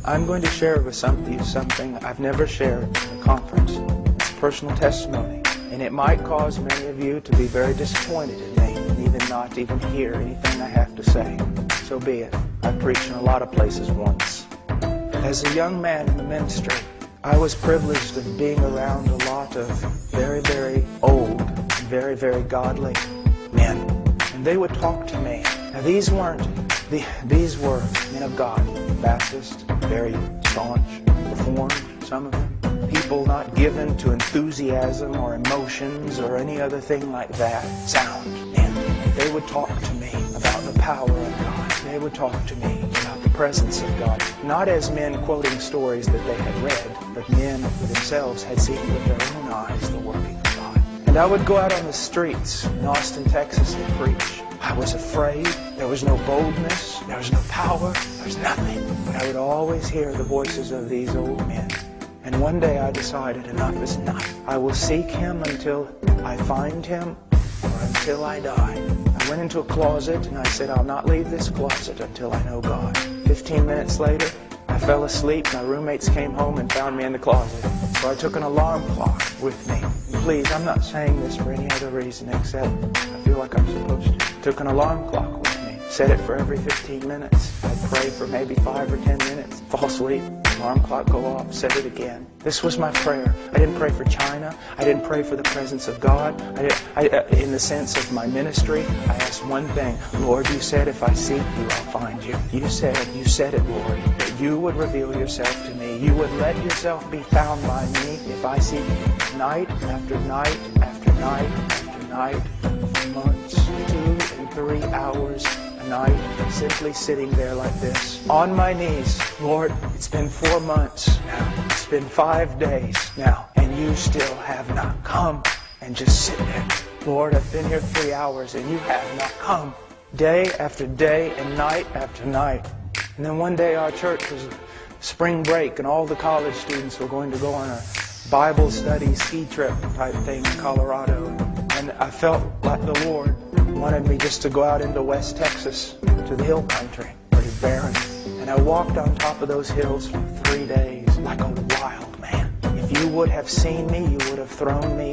I'm going to share with you something I've never shared in a conference. It's personal testimony. And it might cause many of you to be very disappointed in me and even not even hear anything I have to say. So be it. I've preached in a lot of places once. As a young man in the ministry, I was privileged of being around a lot of very, very old and very, very godly men. And they would talk to me. Now these were men of God, Baptist, very staunch, Reformed, some of them. People not given to enthusiasm or emotions or any other thing like that. Sound. And they would talk to me about the power of God. They would talk to me about the presence of God. Not as men quoting stories that they had read, but men who themselves had seen with their own eyes the working of God. And I would go out on the streets in Austin, Texas and preach. I was afraid. There was no boldness. There was no power. There was nothing. But I would always hear the voices of these old men. And one day I decided enough is enough. I will seek Him until I find Him or until I die. I went into a closet and I said, I'll not leave this closet until I know God. 15 minutes later, I fell asleep. My roommates came home and found me in the closet. So I took an alarm clock with me. And please, I'm not saying this for any other reason except I feel like I'm supposed to. I took an alarm clock with me. Set it for every 15 minutes. I'd pray for maybe 5 or 10 minutes. Fall asleep. Alarm clock go off, set it again. This was my prayer. I didn't pray for China. I didn't pray for the presence of God. In the sense of my ministry, I asked one thing. Lord, you said if I seek you, I'll find you. You said it, Lord, that you would reveal yourself to me. You would let yourself be found by me if I seek you. Night after night after night after night for months, 2 and 3 hours a night, simply sitting there like this, on my knees. Lord, it's been 4 months now. It's been 5 days now, and you still have not come. And just sit there. Lord, I've been here 3 hours, and you have not come. Day after day and night after night. And then one day our church was spring break, and all the college students were going to go on a Bible study ski trip type thing in Colorado. And I felt like the Lord wanted me just to go out into West Texas to the hill country where it's barren. And I walked on top of those hills for 3 days like a wild man. If you would have seen me, you would have thrown me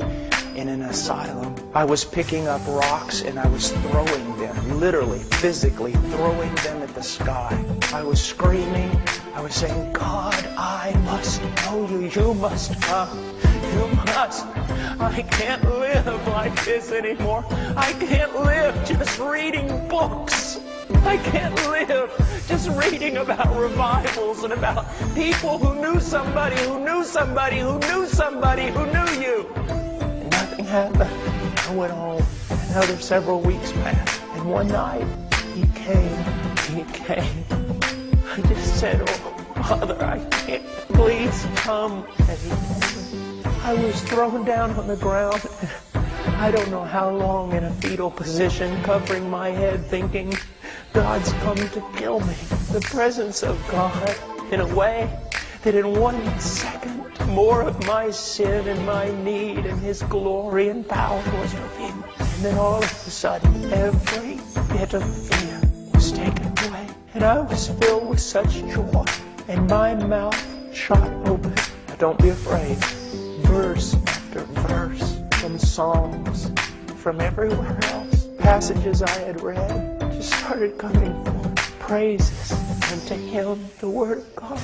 in an asylum. I was picking up rocks and I was throwing them, literally, physically throwing them at the sky. I was screaming. I was saying, God, I must know you. You must come. You must. I can't live like this anymore. I can't live just reading books. I can't live just reading about revivals and about people who knew somebody who knew somebody who knew somebody who knew you. And nothing happened. I went home. Another several weeks passed. And one night, he came. I just said, oh, Father, I can't. Please come. And he came. I was thrown down on the ground. I don't know how long in a fetal position, covering my head, thinking, God's come to kill me. The presence of God in a way that in 1 second, more of my sin and my need and His glory and power was revealed. And then all of a sudden, every bit of fear was taken away. And I was filled with such joy. And my mouth shot open. Now don't be afraid. Verse after verse from Psalms, from everywhere else. Passages I had read just started coming forth. Praises unto Him, the Word of God.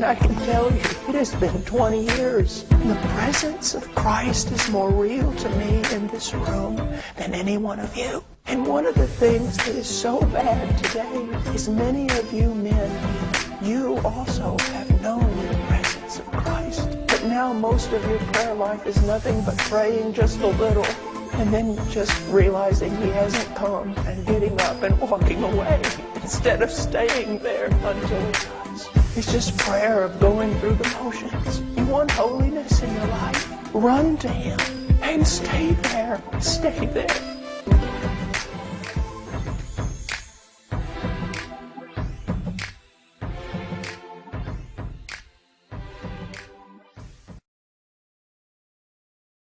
I can tell you, it has been 20 years. And the presence of Christ is more real to me in this room than any one of you. And one of the things that is so bad today is many of you men, you also have known the presence of Christ. But now most of your prayer life is nothing but praying just a little and then just realizing He hasn't come and getting up and walking away instead of staying there until He comes. It's just prayer of going through the motions. You want holiness in your life? Run to Him and stay there. Stay there.